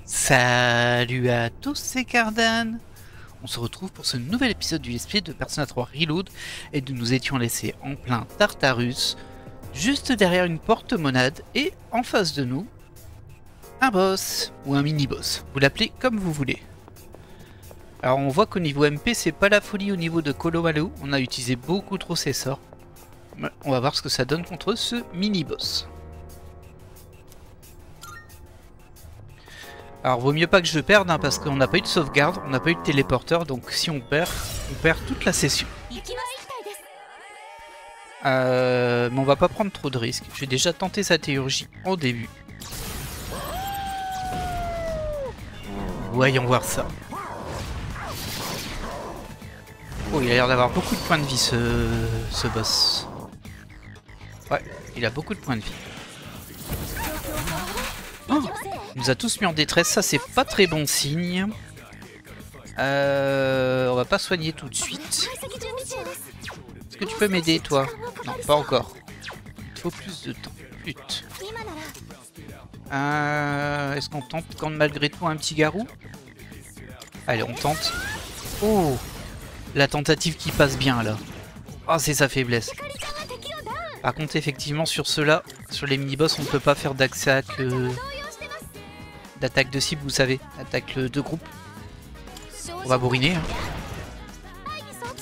Salut à tous, c'est Cardan. On se retrouve pour ce nouvel épisode du Let's Play de Persona 3 Reload et nous nous étions laissés en plein Tartarus, juste derrière une porte-monade et en face de nous, un boss ou un mini-boss, vous l'appelez comme vous voulez. Alors on voit qu'au niveau MP c'est pas la folie au niveau de Kolomalu, on a utilisé beaucoup trop ses sorts. On va voir ce que ça donne contre ce mini-boss. Alors vaut mieux pas que je perde hein, parce qu'on n'a pas eu de sauvegarde, on n'a pas eu de téléporteur, donc si on perd toute la session. Mais on va pas prendre trop de risques. J'ai déjà tenté sa théurgie en début. Voyons voir ça. Oh, il a l'air d'avoir beaucoup de points de vie ce boss. Ouais, il a beaucoup de points de vie. Oh, il nous a tous mis en détresse, ça c'est pas très bon signe. On va pas soigner tout de suite. Est-ce que tu peux m'aider toi? Non, pas encore. Il faut plus de temps. Putain. Est-ce qu'on tente quand malgré tout un petit garou? Allez, on tente. Oh, la tentative qui passe bien là. Oh, c'est sa faiblesse. Par contre, effectivement, sur ceux-là, sur les mini-boss, on ne peut pas faire d'attaque de cible, vous savez. Attaque de groupe. On va bourriner. Hein.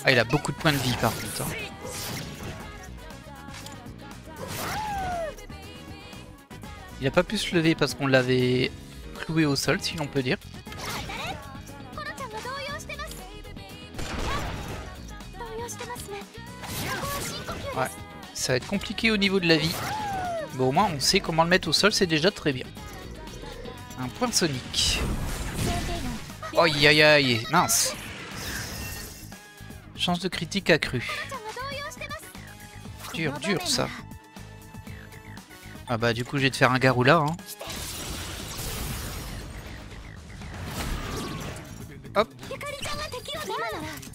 Ah, il a beaucoup de points de vie par contre. Hein. Il n'a pas pu se lever parce qu'on l'avait cloué au sol, si l'on peut dire. Ouais, ça va être compliqué au niveau de la vie. Bon, au moins on sait comment le mettre au sol, c'est déjà très bien. Un point sonique. Aïe aïe aïe, mince. Chance de critique accrue. Dur, dur ça. Ah bah du coup je vais te faire un garou là. Hein. Hop.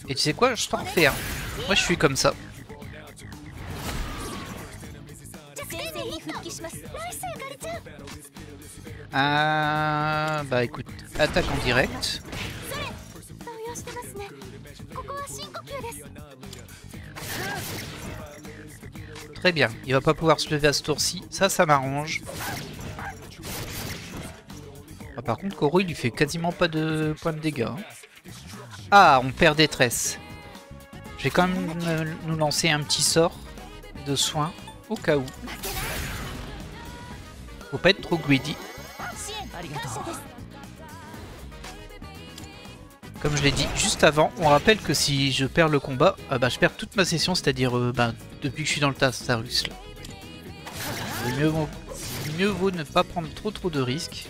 Et tu sais quoi, je t'en refais un. Moi je suis comme ça. Bah écoute, attaque en direct. Très bien, il va pas pouvoir se lever à ce tour-ci, ça m'arrange. Ah, par contre Koro il lui fait quasiment pas de points de dégâts. Hein. Ah, on perd détresse. Je vais quand même nous lancer un petit sort de soin au cas où. Faut pas être trop greedy. Comme je l'ai dit juste avant, on rappelle que si je perds le combat, bah, je perds toute ma session, c'est-à-dire depuis que je suis dans le Tartarus là. Mieux vaut ne pas prendre trop de risques.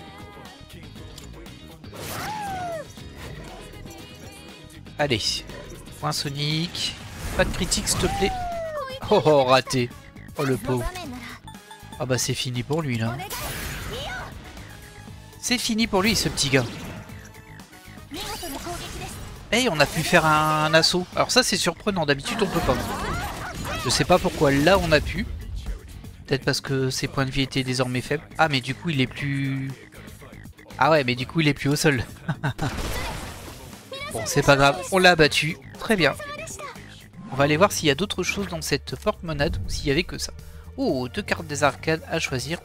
Allez, point sonique, pas de critique s'il te plaît. Oh, oh raté. Oh le pauvre. Ah bah c'est fini pour lui là. C'est fini pour lui ce petit gars. Hey, on a pu faire un assaut. Alors ça c'est surprenant, d'habitude on peut pas. Je sais pas pourquoi là on a pu. Peut-être parce que ses points de vie étaient désormais faibles. Ah mais du coup il est plus... Ah ouais mais du coup il est plus au sol. Bon c'est pas grave, on l'a abattu. Très bien. On va aller voir s'il y a d'autres choses dans cette porte-monade ou s'il y avait que ça. Oh, 2 cartes des arcades à choisir.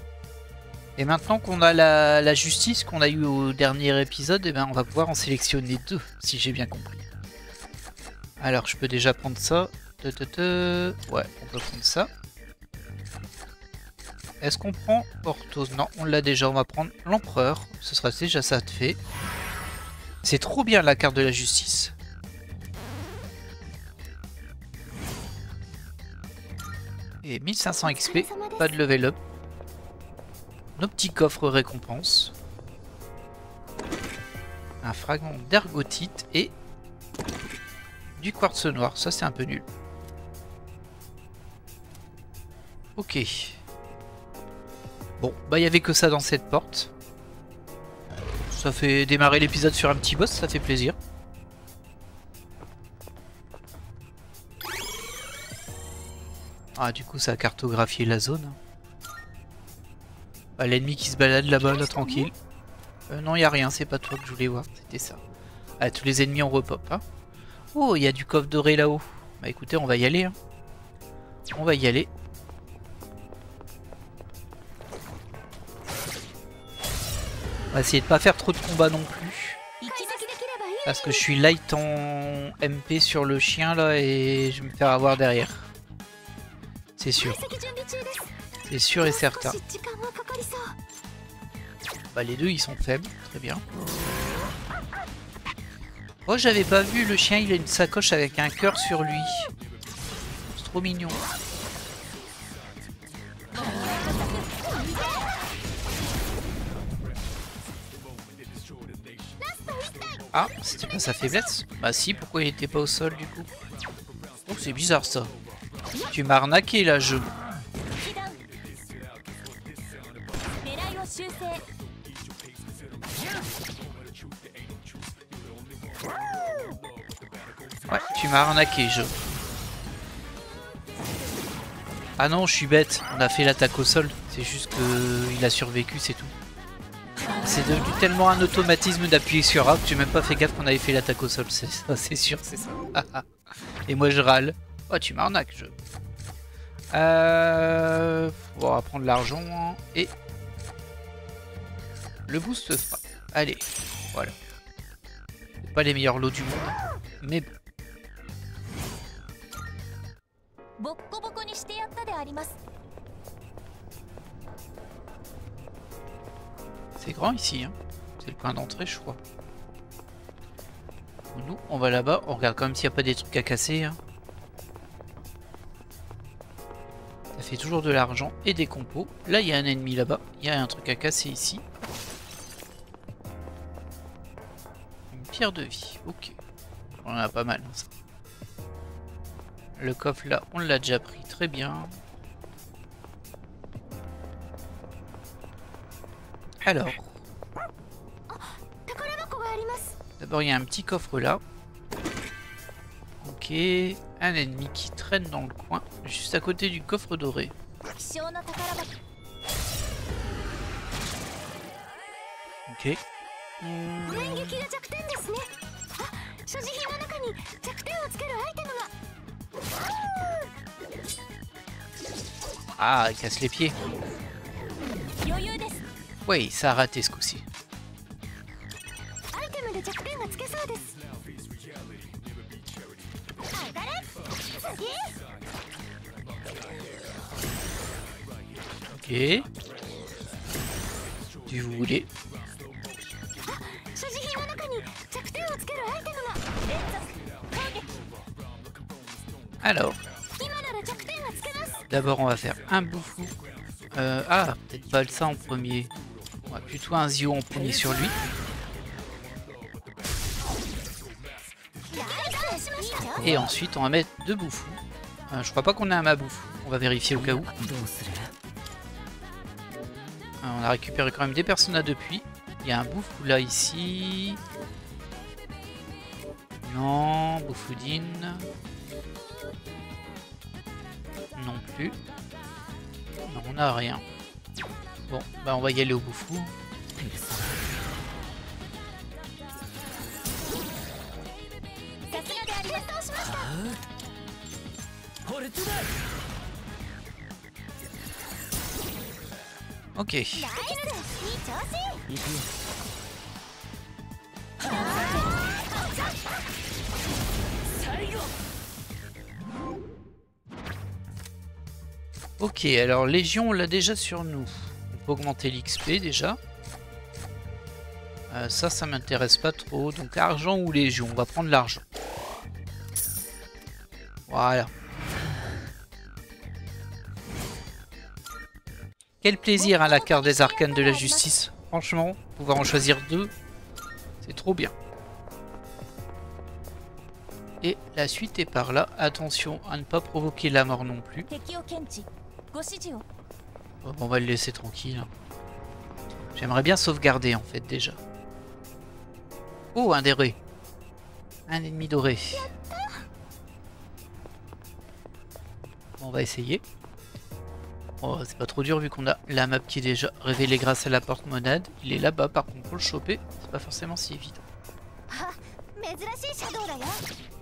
Et maintenant qu'on a la justice qu'on a eu au dernier épisode, eh ben on va pouvoir en sélectionner 2, si j'ai bien compris. Alors je peux déjà prendre ça. Ouais, on peut prendre ça. Est-ce qu'on prend Portos? Non, on l'a déjà, on va prendre l'empereur. Ce sera déjà ça de fait. C'est trop bien la carte de la justice. Et 1500 XP, pas de level up. Nos petits coffres récompenses. Un fragment d'ergotite et du quartz noir. Ça c'est un peu nul. Ok. Bon, bah il n'y avait que ça dans cette porte. Ça fait démarrer l'épisode sur un petit boss, ça fait plaisir. Ah du coup ça a cartographié la zone. L'ennemi qui se balade là-bas, là, tranquille. Non, y a rien, c'est pas toi que je voulais voir, c'était ça. Ah, tous les ennemis on repop. Hein. Oh, il y a du coffre doré là-haut. Bah écoutez, on va y aller. Hein. On va y aller. On va essayer de pas faire trop de combats non plus. Parce que je suis light en MP sur le chien là et je vais me faire avoir derrière. C'est sûr. C'est sûr et certain. Bah les deux ils sont faibles, très bien. Oh j'avais pas vu, le chien il a une sacoche avec un cœur sur lui. C'est trop mignon. Ah, c'était pas sa faiblesse? Bah si, pourquoi il était pas au sol du coup? Oh c'est bizarre ça. Tu m'as arnaqué là jeu. Ouais, tu m'as arnaqué jeu. Ah non, je suis bête, on a fait l'attaque au sol. C'est juste que il a survécu, c'est tout. C'est devenu tellement un automatisme d'appuyer sur A que j'ai même pas fait gaffe qu'on avait fait l'attaque au sol, c'est ça, c'est sûr, c'est ça. Et moi je râle. Oh tu m'arnaques je. Bon, on va prendre l'argent hein, et le boost frappe. Allez, voilà. C'est pas les meilleurs lots du monde, mais bon. C'est grand ici, hein. C'est le point d'entrée, je crois. Nous, on va là-bas. On regarde quand même s'il n'y a pas des trucs à casser. Hein. Ça fait toujours de l'argent et des compos. Là, il y a un ennemi là-bas. Il y a un truc à casser ici. Une pierre de vie. Ok. On en a pas mal. Hein, ça. Le coffre là, on l'a déjà pris. Très bien. Alors. D'abord, il y a un petit coffre là. Ok. Un ennemi qui traîne dans le coin, juste à côté du coffre doré. Ok. Ah, il casse les pieds. Oui, ça a raté ce coup-ci. Ok. Si vous voulez. Alors. D'abord on va faire un bouffou. Ah, peut-être pas ça en premier. On va plutôt un Zio en premier sur lui. Et ensuite on va mettre deux bouffous. Je crois pas qu'on ait un Maboufou. On va vérifier au cas où. On a récupéré quand même des personnages depuis. Il y a un Boufou là ici. Non, Boufoudine. Non plus. Non, on n'a rien. Bon, bah on va y aller au Boufou. Ok. Ok, alors Légion, on l'a déjà sur nous. On peut augmenter l'XP déjà. Ça m'intéresse pas trop. Donc argent ou Légion, on va prendre l'argent. Voilà. Quel plaisir à la carte des arcanes de la justice. Franchement, pouvoir en choisir deux, c'est trop bien. Et la suite est par là. Attention à ne pas provoquer la mort non plus. Bon, on va le laisser tranquille. J'aimerais bien sauvegarder en fait déjà. Oh, un doré. Un ennemi doré. On va essayer. Oh, c'est pas trop dur vu qu'on a la map qui est déjà révélée grâce à la porte-monade. Il est là-bas, par contre pour le choper, c'est pas forcément si évident.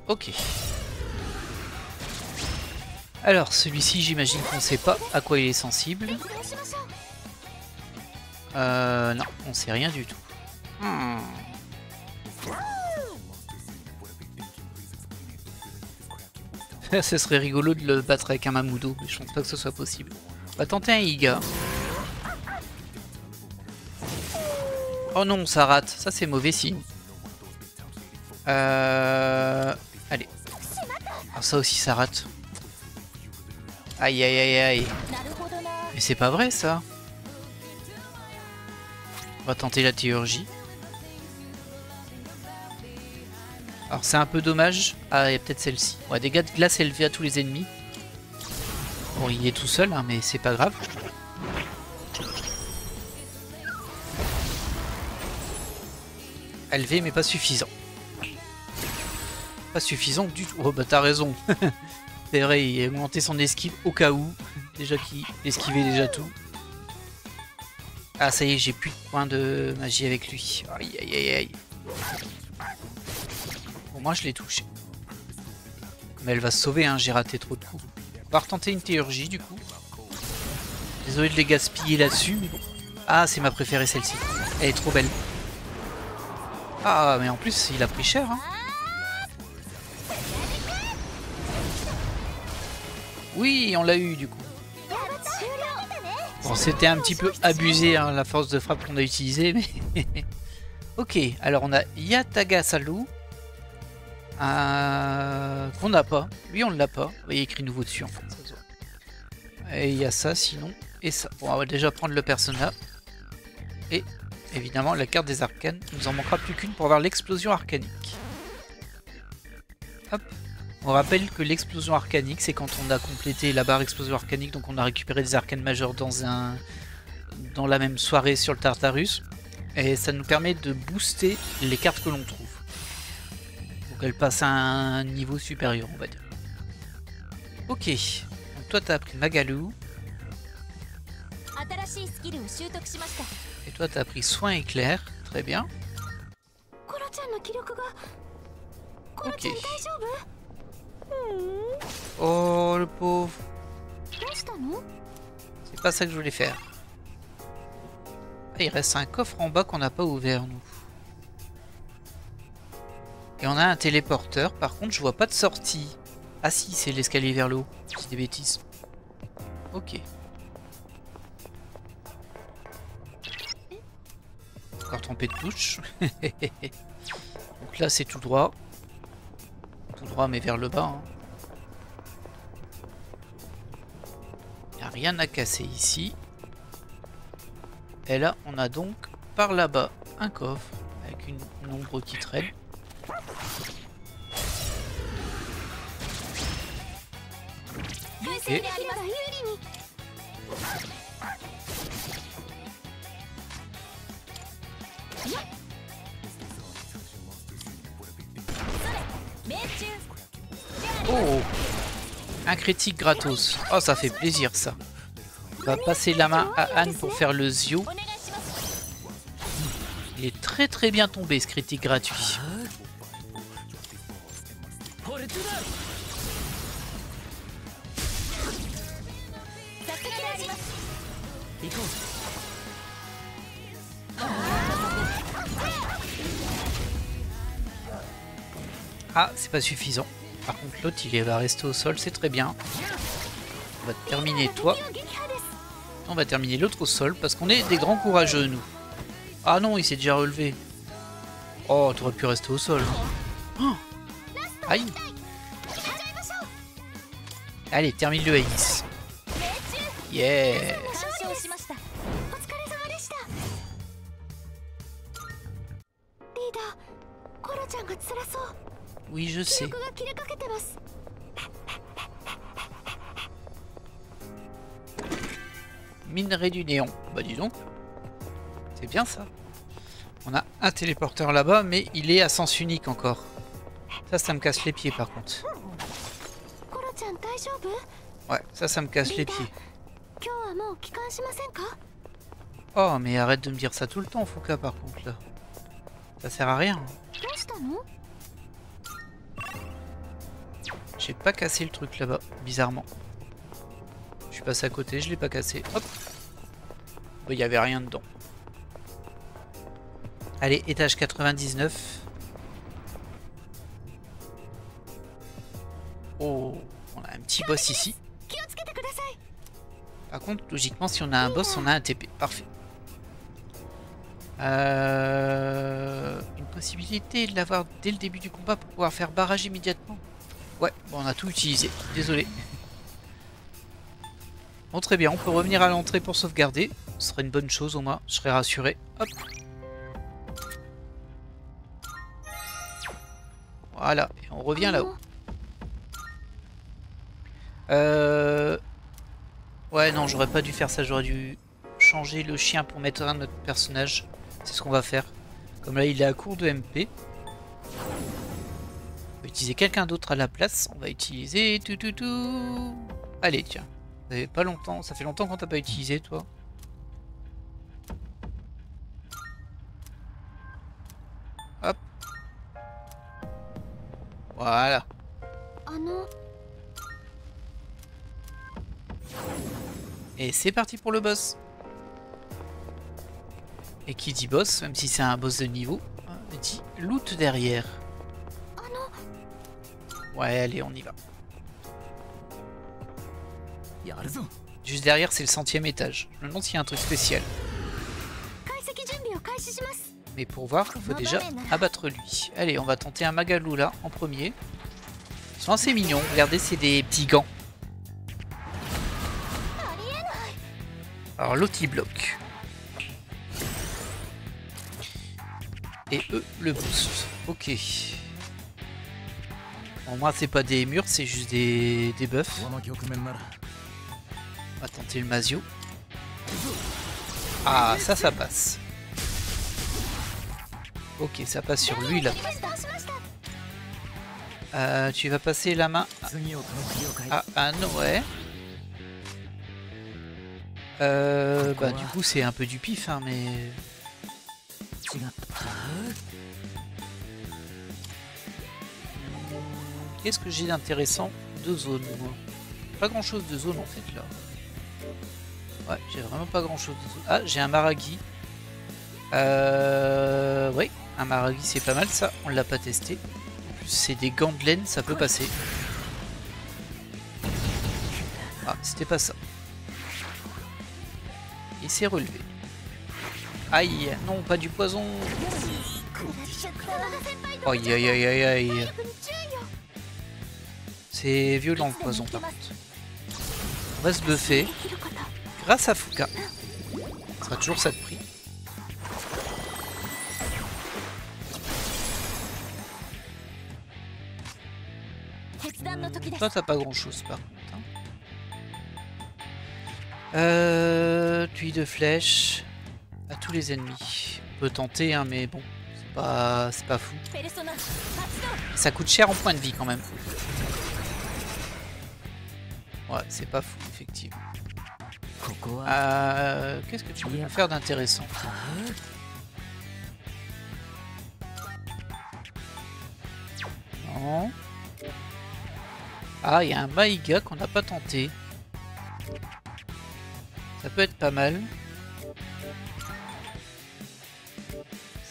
Ok. Alors celui-ci j'imagine qu'on sait pas à quoi il est sensible. Non, on sait rien du tout. Ce serait rigolo de le battre avec un Mamudo, mais je pense pas que ce soit possible. On va tenter un Iga. Oh non, ça rate. Ça c'est mauvais signe. Allez. Ah, ça aussi ça rate. Aïe aïe aïe aïe. Mais c'est pas vrai ça. On va tenter la théurgie. Alors c'est un peu dommage. Ah, il y a peut-être celle-ci. Ouais, dégâts de glace élevés à tous les ennemis. Bon, il est tout seul, hein, mais c'est pas grave. Élevé, mais pas suffisant. Pas suffisant du tout. Oh bah t'as raison. C'est vrai, il a augmenté son esquive au cas où. Déjà qu'il esquivait déjà tout. Ah ça y est, j'ai plus de points de magie avec lui. Aïe aïe aïe aïe. Bon, moi je l'ai touché. Mais elle va se sauver, hein, j'ai raté trop de coups. On va retenter une théurgie du coup. Désolé de les gaspiller là-dessus, mais bon. Ah, c'est ma préférée celle-ci. Elle est trop belle. Ah, mais en plus, il a pris cher, hein. Oui, on l'a eu du coup. Bon, c'était un petit peu abusé, hein, la force de frappe qu'on a utilisée, mais... Ok, alors on a Yataga Salu. Qu'on n'a pas. Lui, on ne l'a pas. Vous voyez, écrit nouveau dessus, en fait. Et il y a ça, sinon. Et ça. Bon, on va déjà prendre le persona. Et, évidemment, la carte des arcanes. Il nous en manquera plus qu'une pour avoir l'explosion arcanique. Hop. On rappelle que l'explosion arcanique, c'est quand on a complété la barre explosion arcanique, donc on a récupéré des arcanes majeures dans la même soirée sur le Tartarus. Et ça nous permet de booster les cartes que l'on trouve. Donc elles passent à un niveau supérieur, on va dire. Ok, donc toi t'as appris Magalu. Et toi t'as appris Soin éclair, très bien. Ok. Oh le pauvre. C'est pas ça que je voulais faire. Ah, il reste un coffre en bas qu'on n'a pas ouvert nous. Et on a un téléporteur, par contre je vois pas de sortie. Ah si, c'est l'escalier vers le haut, je dis des bêtises. Ok. Encore trompé de touche. Donc là c'est tout droit. Tout droit mais vers le bas. Hein. Il n'y a rien à casser ici. Et là on a donc par là-bas un coffre avec une ombre qui traîne. Et... Oh, un critique gratos. Oh, ça fait plaisir ça. On va passer la main à Anne pour faire le Zio. Il est très très bien tombé ce critique gratuit. Ah, c'est pas suffisant. Par contre, l'autre, il va rester au sol, c'est très bien. On va terminer toi. On va terminer l'autre au sol, parce qu'on est des grands courageux, nous. Ah non, il s'est déjà relevé. Oh, t'aurais pu rester au sol. Oh, aïe. Allez, termine le Ace. Yeah. Oui, je sais. Minerai du néon. Bah dis donc. C'est bien ça. On a un téléporteur là-bas, mais il est à sens unique encore. Ça me casse les pieds par contre. Ouais, ça me casse les pieds. Oh, mais arrête de me dire ça tout le temps, Fuka, par contre, là. Ça sert à rien. J'ai pas cassé le truc là-bas, bizarrement. Je suis passé à côté, je l'ai pas cassé. Hop. Il y avait rien dedans. Allez, étage 99. Oh, on a un petit boss ici. Par contre, logiquement, si on a un boss, on a un TP. Parfait. Une possibilité de l'avoir dès le début du combat pour pouvoir faire barrage immédiatement. Ouais, bon, on a tout utilisé. Désolé. Bon, très bien, on peut revenir à l'entrée pour sauvegarder. Ce serait une bonne chose au moins, je serais rassuré. Hop. Voilà, et on revient là-haut. Ouais, non, j'aurais pas dû faire ça, j'aurais dû changer le chien pour mettre un autre personnage. C'est ce qu'on va faire. Comme là, il est à court de MP. On va utiliser quelqu'un d'autre à la place. On va utiliser tout. Allez, tiens. Ça fait pas longtemps, ça fait longtemps qu'on t'a pas utilisé, toi. Hop. Voilà. Et c'est parti pour le boss. Et qui dit boss, même si c'est un boss de niveau, dit loot derrière. Ouais, allez, on y va. Juste derrière, c'est le 100e étage. Je me demande s'il y a un truc spécial. Mais pour voir, il faut déjà abattre lui. Allez, on va tenter un Magaloula en premier. Ils sont assez mignons. Regardez, c'est des petits gants. Alors l'autre il bloque. Et eux le boost. Ok. Bon, moi c'est pas des murs, c'est juste des buffs. On va tenter le Mazio. Ah, ça passe. Ok, ça passe sur lui là. Tu vas passer la main à Noé. Bah du coup c'est un peu du pif hein, mais... Qu'est-ce que j'ai d'intéressant de zone moi? Pas grand chose de zone en fait là. Ouais, j'ai vraiment pas grand chose de zone. Ah, j'ai un Maragi. Oui, un Maragi c'est pas mal ça, on l'a pas testé. En plus c'est des gants de laine, ça peut passer. Ah, c'était pas ça. Il s'est relevé. Aïe, non, pas du poison. Aïe, aïe, aïe, aïe, aïe. C'est violent le poison par contre. On va se buffer. Grâce à Fuka. Ça sera toujours ça de prix. Toi, t'as pas grand chose par contre. Tuile de flèche à tous les ennemis. On peut tenter, hein, mais bon, c'est pas fou. Ça coûte cher en points de vie quand même. Ouais, c'est pas fou, effectivement. Qu'est-ce que tu veux nous faire d'intéressant? Non. Ah, il y a un Maïga qu'on n'a pas tenté. Ça peut être pas mal.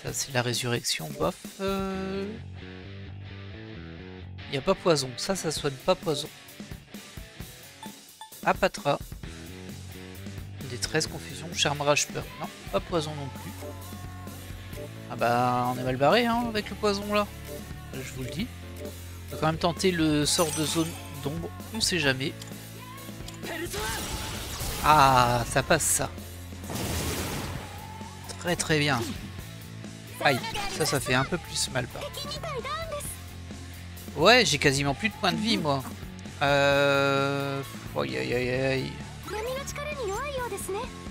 Ça c'est la résurrection, bof. Il n'y a pas poison, ça soigne pas poison. Apatra. Détresse, confusion, charme, rage, peur. Non, pas poison non plus. Ah bah on est mal barré hein, avec le poison là. Je vous le dis. On va quand même tenter le sort de zone d'ombre, on sait jamais. Ah, ça passe ça. Très très bien. Aïe, ça fait un peu plus mal par contre. Ouais, j'ai quasiment plus de points de vie moi. Aïe aïe aïe aïe.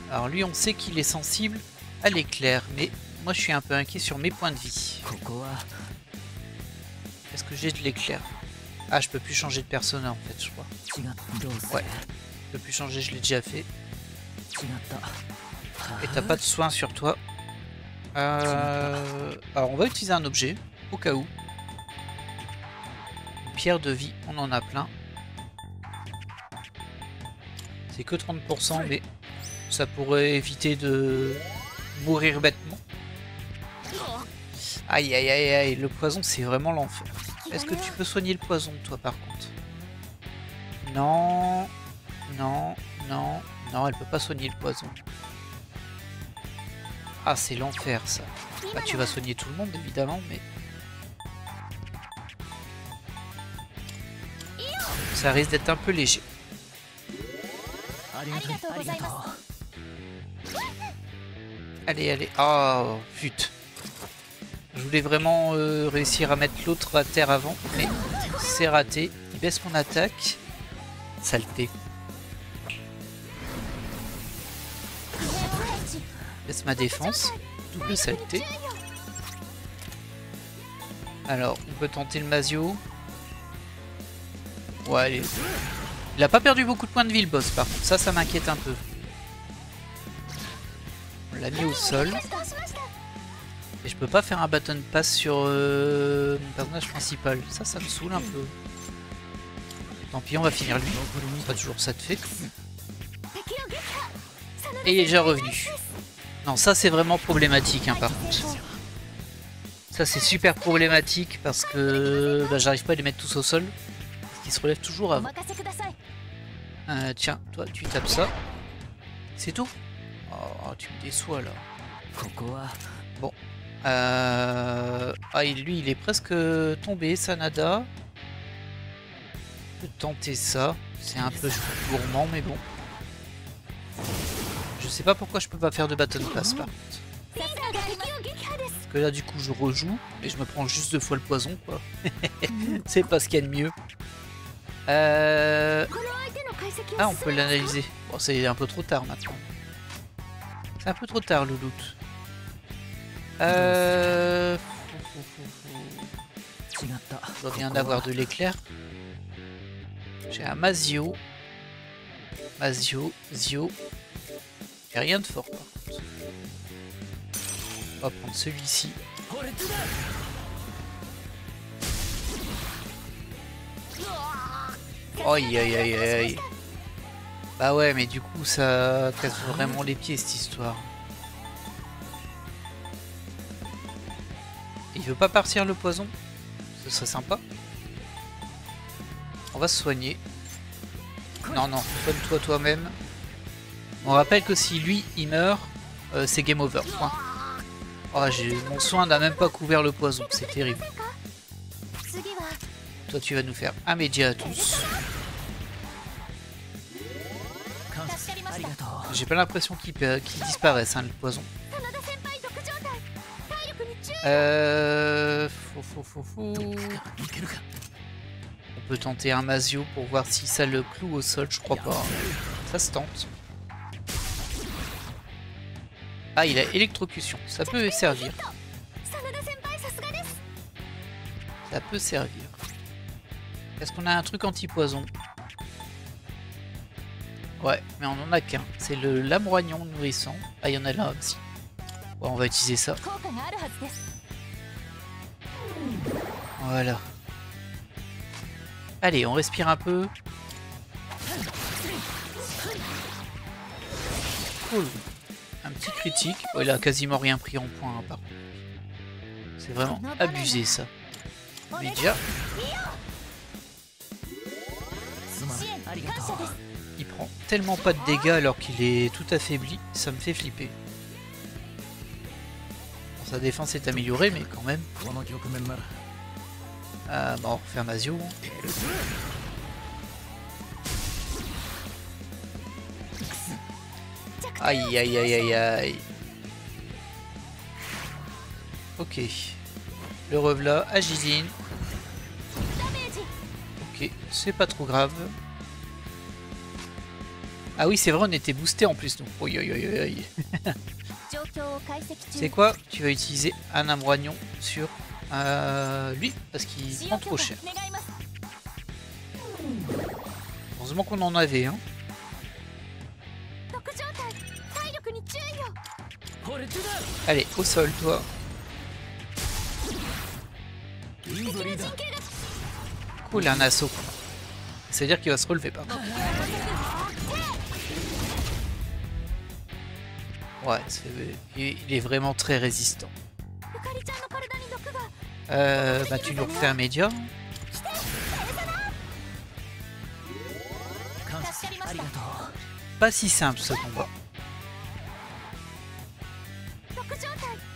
Alors lui on sait qu'il est sensible à l'éclair, mais moi je suis un peu inquiet sur mes points de vie. Est-ce que j'ai de l'éclair? Ah, je peux plus changer de personnage en fait, je crois. Ouais, je peux plus changer, je l'ai déjà fait. Et t'as pas de soin sur toi. Alors on va utiliser un objet, au cas où. Une pierre de vie, on en a plein. C'est que 30%, mais ça pourrait éviter de mourir bêtement. Aïe aïe aïe aïe, le poison c'est vraiment l'enfer. Est-ce que tu peux soigner le poison toi par contre? Non, non, non, non, elle peut pas soigner le poison. Ah c'est l'enfer ça. Bah tu vas soigner tout le monde évidemment, mais... ça risque d'être un peu léger. Allez, allez. Oh, pute. Je voulais vraiment réussir à mettre l'autre à terre avant, mais c'est raté. Il baisse mon attaque. Saleté. Baisse ma défense. Double saleté. Alors, on peut tenter le Masio. Ouais, allez. Il a pas perdu beaucoup de points de vie le boss par contre. Ça m'inquiète un peu. On l'a mis au sol. Et je peux pas faire un button pass sur mon personnage principal. Ça me saoule un peu. Tant pis, on va finir lui. Pas toujours ça de fait. Et il est déjà revenu. Non, ça c'est vraiment problématique hein, par contre. Ça c'est super problématique parce que bah, j'arrive pas à les mettre tous au sol. Parce qu'ils se relèvent toujours avant. Tiens, toi tu tapes ça. C'est tout? Oh, tu me déçois là. Bon. Ah, lui il est presque tombé, Sanada. Je peux tenter ça. C'est un peu gourmand, mais bon. Je sais pas pourquoi je peux pas faire de button pass par contre. Parce que là du coup je rejoue et je me prends juste 2 fois le poison quoi. C'est pas ce qu'il y a de mieux. Ah on peut l'analyser. Bon c'est un peu trop tard maintenant. C'est un peu trop tard le loot. Je dois bien avoir de l'éclair. J'ai un Masio. Zio. J'ai rien de fort par contre. On va prendre celui-ci. Aïe aïe aïe aïe. Bah ouais mais du coup ça casse vraiment les pieds cette histoire. Il veut pas partir le poison? Ce serait sympa. On va se soigner. Non, non, soigne-toi toi-même. On rappelle que si lui, il meurt, c'est game over. Point. Oh, mon soin n'a même pas couvert le poison. C'est terrible. Toi, tu vas nous faire un média à tous. J'ai pas l'impression qu'il disparaisse, hein, le poison. On peut tenter un Masio pour voir si ça le cloue au sol, je crois pas. Ça se tente. Ah, il a électrocution, ça peut servir. Ça peut servir. Est-ce qu'on a un truc anti-poison? Ouais, mais on en a qu'un. C'est le lame-roignon nourrissant. Ah, il y en a là aussi. Bon, on va utiliser ça. Voilà. Allez, on respire un peu. Cool. Un petit critique. Oh, il a quasiment rien pris en point, hein, par contre. C'est vraiment abusé, ça. Média. Il prend tellement pas de dégâts alors qu'il est tout affaibli. Ça me fait flipper. Bon, sa défense est améliorée, mais quand même. Bah, on refait un Masio. Aïe aïe aïe aïe aïe. Ok. Le revelà, Agiline. Ok, c'est pas trop grave. Ah oui, c'est vrai, on était boosté en plus. Donc, oi oi oi oi. C'est quoi? Tu vas utiliser un lame-roignon sur lui, parce qu'il prend trop cher. Heureusement qu'on en avait, hein. Allez, au sol, toi. Cool, un assaut. C'est-à-dire qu'il va se relever, par contre. Ouais, il est vraiment très résistant. Bah tu nous refais un média. Pas si simple ce combat.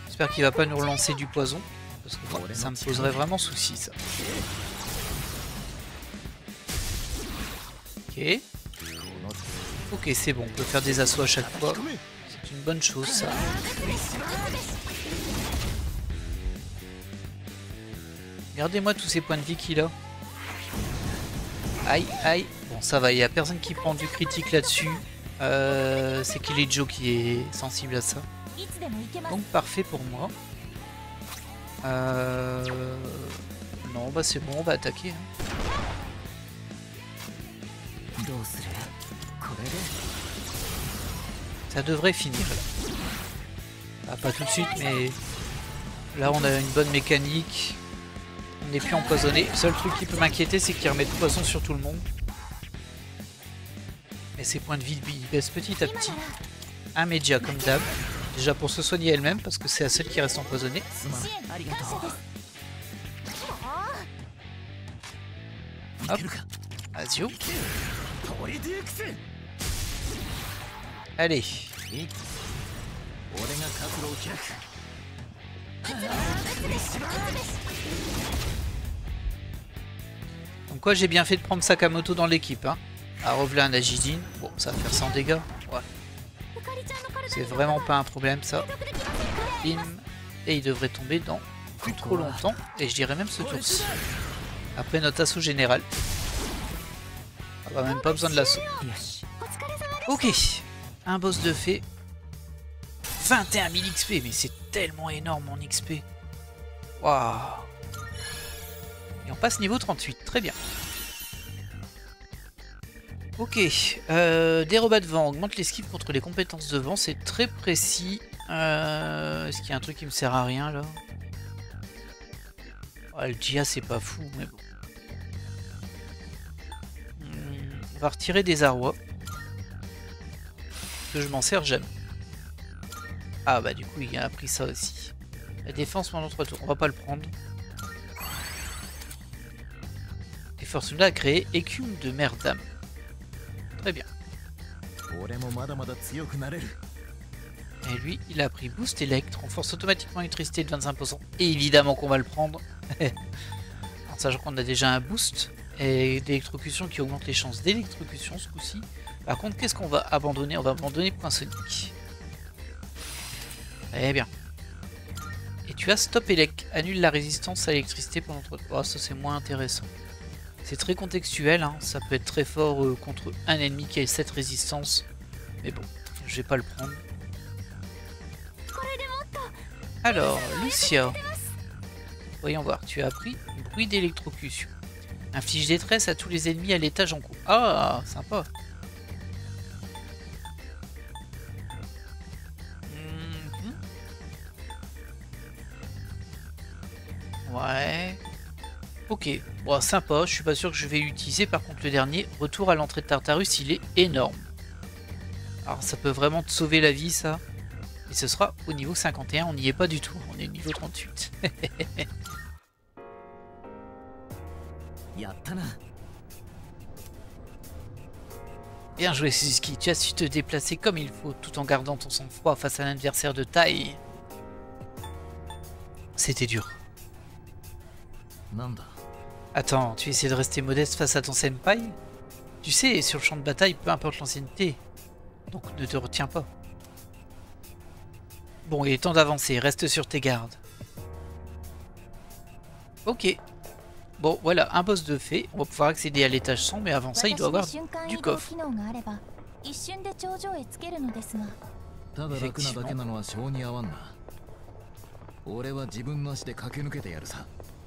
J'espère qu'il va pas nous relancer du poison. Parce que bon, ça me poserait vraiment souci ça. Ok. Ok, c'est bon, on peut faire des assauts à chaque fois. C'est une bonne chose ça. Regardez-moi tous ces points de vie qu'il a. Aïe, aïe. Bon, ça va, il n'y a personne qui prend du critique là-dessus. C'est Killjoy qui est sensible à ça. Donc parfait pour moi. Non, bah c'est bon, on va attaquer. Hein. Ça devrait finir là. Ah, pas tout de suite, mais là on a une bonne mécanique. On n'est plus empoisonné. Le seul truc qui peut m'inquiéter, c'est qu'il remet de poison sur tout le monde. Mais ses points de vie baissent petit à petit. Un média comme d'hab. Déjà pour se soigner elle-même, parce que c'est la seule qui reste empoisonnée. Hop. Asio. Allez. Donc quoi, j'ai bien fait de prendre Sakamoto dans l'équipe. Hein. À reveler un Agidine. Bon, ça va faire 100 dégâts. Ouais. C'est vraiment pas un problème ça. Bim. Et il devrait tomber dans plus trop longtemps. Et je dirais même ce tour-ci. Après notre assaut général. On va même pas besoin de l'assaut. Ok. Un boss de fée. 21 000 XP. Mais c'est tellement énorme en XP. Waouh. Et on passe niveau 38. Très bien. Ok, des rebats de vent augmente l'esquive contre les compétences de vent, c'est très précis. Est-ce qu'il y a un truc qui me sert à rien là? Le Gia c'est pas fou, mais bon. On va retirer des arrois. Que je m'en sers jamais. Ah bah du coup il a pris ça aussi. La défense pendant 3 tours, on va pas le prendre. Et Fortuna a créé écume de merdam. Très bien. Et lui, il a pris Boost Elect, renforce automatiquement l'électricité de 25%. Et évidemment qu'on va le prendre. En sachant qu'on a déjà un boost et d'électrocution qui augmente les chances d'électrocution ce coup-ci. Par contre, qu'est-ce qu'on va abandonner? On va abandonner Point Sonic. Très bien. Et tu as Stop Elect, annule la résistance à l'électricité pendant 3 tours. Oh, ça c'est moins intéressant. C'est très contextuel, hein. Ça peut être très fort contre un ennemi qui a cette résistance. Mais bon, je vais pas le prendre. Alors, Lucia. Voyons voir, tu as appris bruit d'électrocution. Inflige détresse à tous les ennemis à l'étage en cours. Ah, sympa. Ouais. Ok, bon, sympa, je suis pas sûr que je vais l'utiliser. Par contre, le dernier, retour à l'entrée de Tartarus, il est énorme. Alors, ça peut vraiment te sauver la vie, ça. Et ce sera au niveau 51, on n'y est pas du tout. On est au niveau 38. Bien joué, Suzuki. Tu as su te déplacer comme il faut, tout en gardant ton sang-froid face à un adversaire de taille. C'était dur. Attends, tu essaies de rester modeste face à ton senpai? Tu sais, sur le champ de bataille, peu importe l'ancienneté. Donc ne te retiens pas. Bon, il est temps d'avancer, reste sur tes gardes. Ok. Bon, voilà, un boss de fée. On va pouvoir accéder à l'étage 100, mais avant ça, il doit avoir du coffre.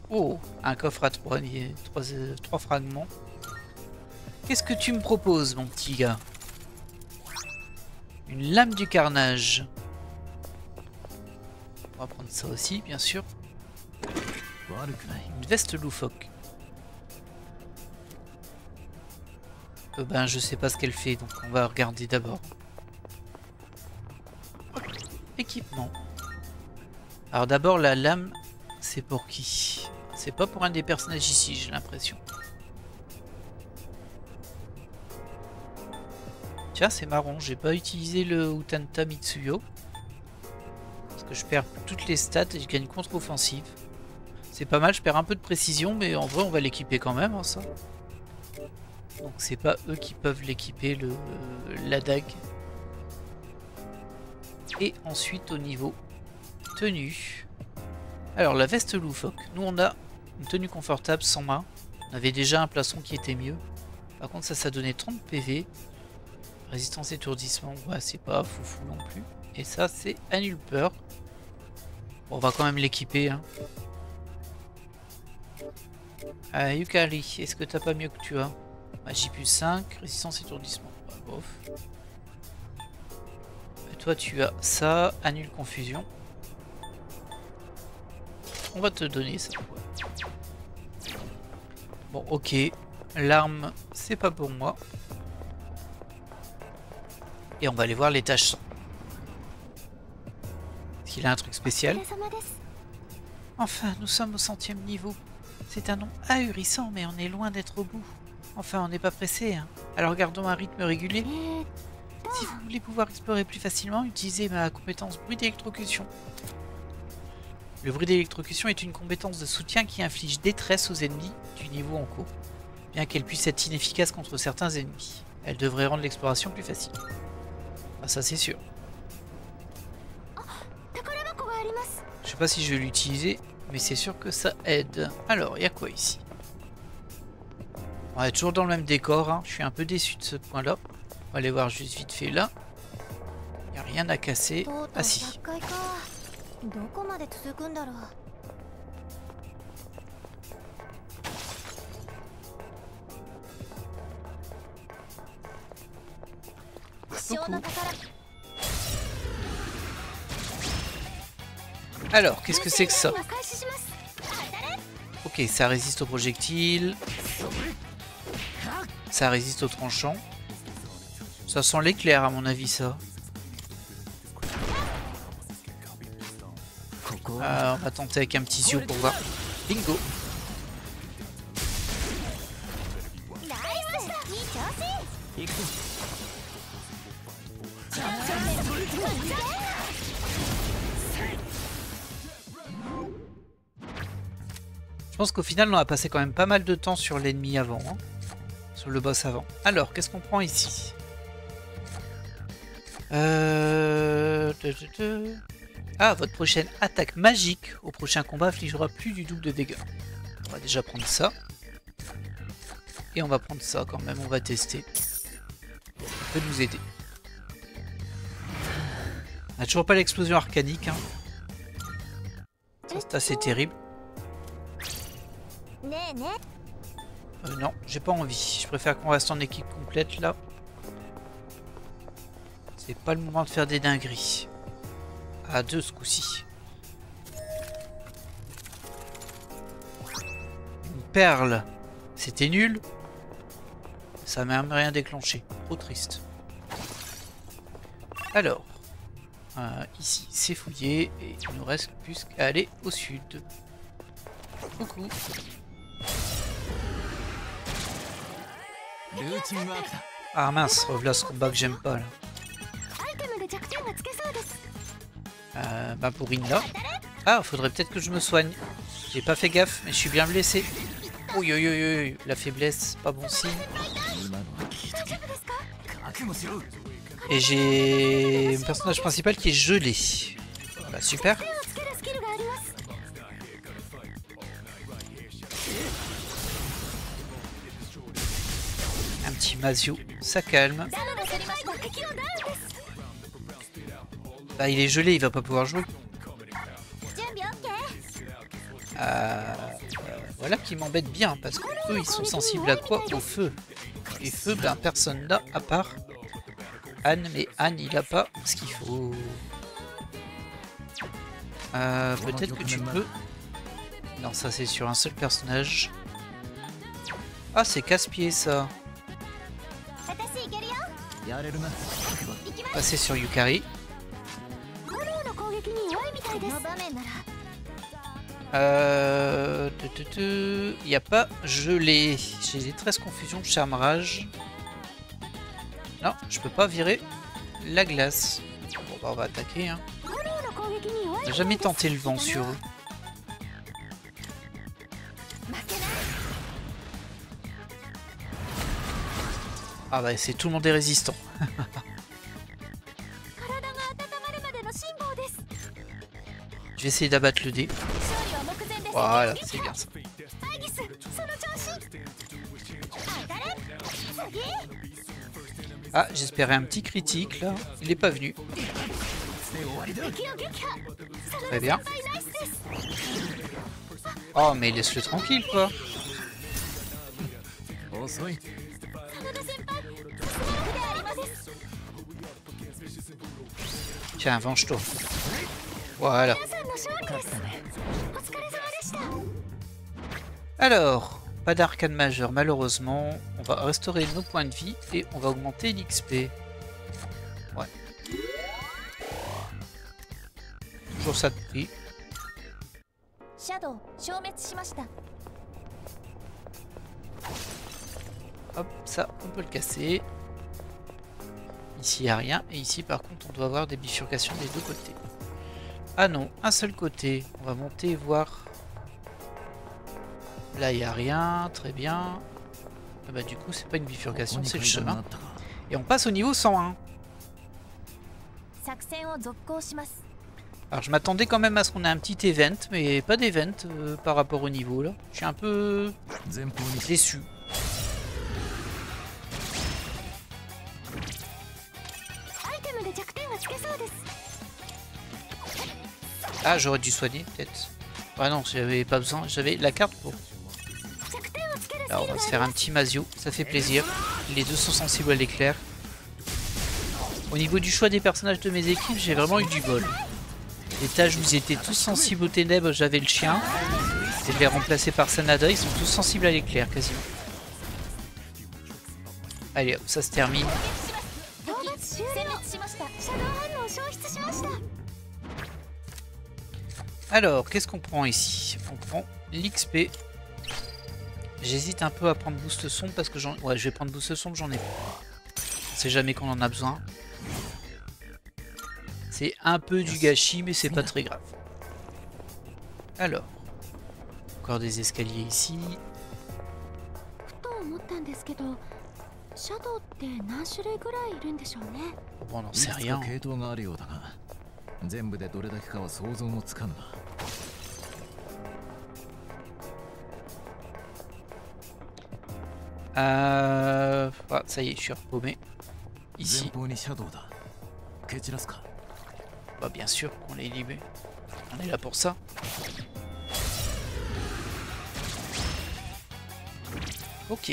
Oh, un coffre à 3 fragments. Qu'est-ce que tu me proposes, mon petit gars? Une lame du carnage. On va prendre ça aussi, bien sûr. Une veste loufoque. Ben, je sais pas ce qu'elle fait, donc on va regarder d'abord. Équipement. Alors d'abord, la lame, c'est pour qui? C'est pas pour un des personnages ici, j'ai l'impression. Tiens, c'est marrant, j'ai pas utilisé le Utanta Mitsuyo. Parce que je perds toutes les stats et je gagne contre-offensive. C'est pas mal, je perds un peu de précision, mais en vrai on va l'équiper quand même, hein, ça. Donc c'est pas eux qui peuvent l'équiper, la dague. Et ensuite au niveau tenue. Alors la veste loufoque. Nous on a une tenue confortable sans main. On avait déjà un plastron qui était mieux. Par contre ça donnait 30 PV. Résistance étourdissement, ouais c'est pas foufou non plus. Et ça c'est annule peur. Bon, on va quand même l'équiper. Hein. Yukari, est-ce que t'as pas mieux que tu as? Magie plus 5, résistance étourdissement. Bah, bof. Et toi tu as ça, annule confusion. On va te donner ça. Bon ok, l'arme c'est pas pour moi. Et on va aller voir les tâches 100. Est-ce qu'il a un truc spécial? Enfin, nous sommes au 100e niveau. C'est un nom ahurissant, mais on est loin d'être au bout. Enfin, on n'est pas pressé, hein. Alors gardons un rythme régulier. Si vous voulez pouvoir explorer plus facilement, utilisez ma compétence bruit d'électrocution. Le bruit d'électrocution est une compétence de soutien qui inflige détresse aux ennemis du niveau en cours, bien qu'elle puisse être inefficace contre certains ennemis. Elle devrait rendre l'exploration plus facile. Ah, ça c'est sûr. Je sais pas si je vais l'utiliser, mais c'est sûr que ça aide. Alors, il y a quoi ici? On est toujours dans le même décor, hein. Je suis un peu déçu de ce point-là. On va aller voir juste vite fait là. Il n'y a rien à casser. Ah si. Coucou. Alors, qu'est-ce que c'est que ça? Ok, ça résiste aux projectiles. Ça résiste aux tranchants. Ça sent l'éclair à mon avis, ça. On va tenter avec un petit zio pour voir. Bingo. Je pense qu'au final on a passé quand même pas mal de temps sur l'ennemi avant, hein, sur le boss avant. Alors, qu'est-ce qu'on prend ici? Ah, votre prochaine attaque magique au prochain combat infligera plus du double de dégâts. On va déjà prendre ça. Et on va prendre ça quand même, on va tester. Ça peut nous aider. On n'a toujours pas l'explosion arcanique. Hein. Ça c'est assez terrible. Non, j'ai pas envie. Je préfère qu'on reste en équipe complète là. C'est pas le moment de faire des dingueries. À deux ce coup-ci. Une perle. C'était nul. Ça m'a même rien déclenché. Trop triste. Alors. Ici, c'est fouillé. Et il nous reste plus qu'à aller au sud. Coucou. Ah mince, revoilà ce combat que j'aime pas là. Bah pour Inla. Ah, faudrait peut-être que je me soigne. J'ai pas fait gaffe, mais je suis bien blessé. Oui, oui, oui, oui. La faiblesse, pas bon signe. Et j'ai un personnage principal qui est gelé. Voilà, super. Un petit Mazio, ça calme. Bah il est gelé, il va pas pouvoir jouer. Voilà qui m'embête bien, parce que eux ils sont sensibles à quoi? Au feu. Et feu, ben personne là, à part Anne, mais Anne il a pas ce qu'il faut. Peut-être que tu peux. Non, ça c'est sur un seul personnage. Ah, c'est casse-pied ça. Ah, c'est sur Yukari. Il n'y a pas gelé. J'ai des 13 confusions, charme-rage. Non, je peux pas virer la glace. Bon, bah, on va attaquer. Hein. On n'a jamais tenté le vent sur eux. Ah bah c'est tout le monde est résistant. Je vais essayer d'abattre le dé. Voilà, c'est bien ça. Ah, j'espérais un petit critique là. Il n'est pas venu. Très bien. Oh mais laisse-le tranquille quoi. Tiens, venge-toi. Voilà. Alors, pas d'arcane majeur malheureusement. On va restaurer nos points de vie et on va augmenter l'XP. Ouais. Toujours ça de prix. Hop, ça, on peut le casser. Ici, il n'y a rien. Et ici, par contre, on doit avoir des bifurcations des deux côtés. Ah non, un seul côté. On va monter et voir. Là, il n'y a rien. Très bien. Ah bah, du coup, c'est pas une bifurcation, c'est le chemin. Et on passe au niveau 101. Alors, je m'attendais quand même à ce qu'on ait un petit event, mais pas d'event par rapport au niveau, là. Je suis un peu déçu. Ah, j'aurais dû soigner, peut-être. Ah non, j'avais pas besoin. J'avais la carte pour. Alors, on va se faire un petit Mazio. Ça fait plaisir. Les deux sont sensibles à l'éclair. Au niveau du choix des personnages de mes équipes, j'ai vraiment eu du bol. Les tâches où ils étaient tous sensibles aux ténèbres, j'avais le chien. Et je l'ai remplacé par Sanada. Ils sont tous sensibles à l'éclair, quasiment. Allez, hop, ça se termine. Alors, qu'est-ce qu'on prend ici? On prend l'XP. J'hésite un peu à prendre boost son parce que ouais, je vais prendre boost son, j'en ai pas. On sait jamais qu'on en a besoin. C'est un peu du gâchis, mais c'est pas très grave. Alors, encore des escaliers ici. Bon, on n'en sait rien. Ah, ça y est, je suis repaumé. Ici. Bah, bien sûr qu'on est libéré. On est là pour ça. Ok.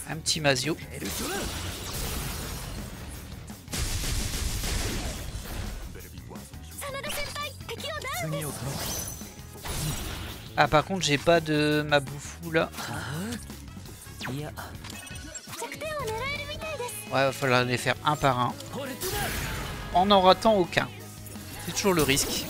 Un petit Mazio. Ah, par contre, j'ai pas de ma bouffou là. Ouais, il va falloir les faire un par un. En n'en ratant aucun. C'est toujours le risque.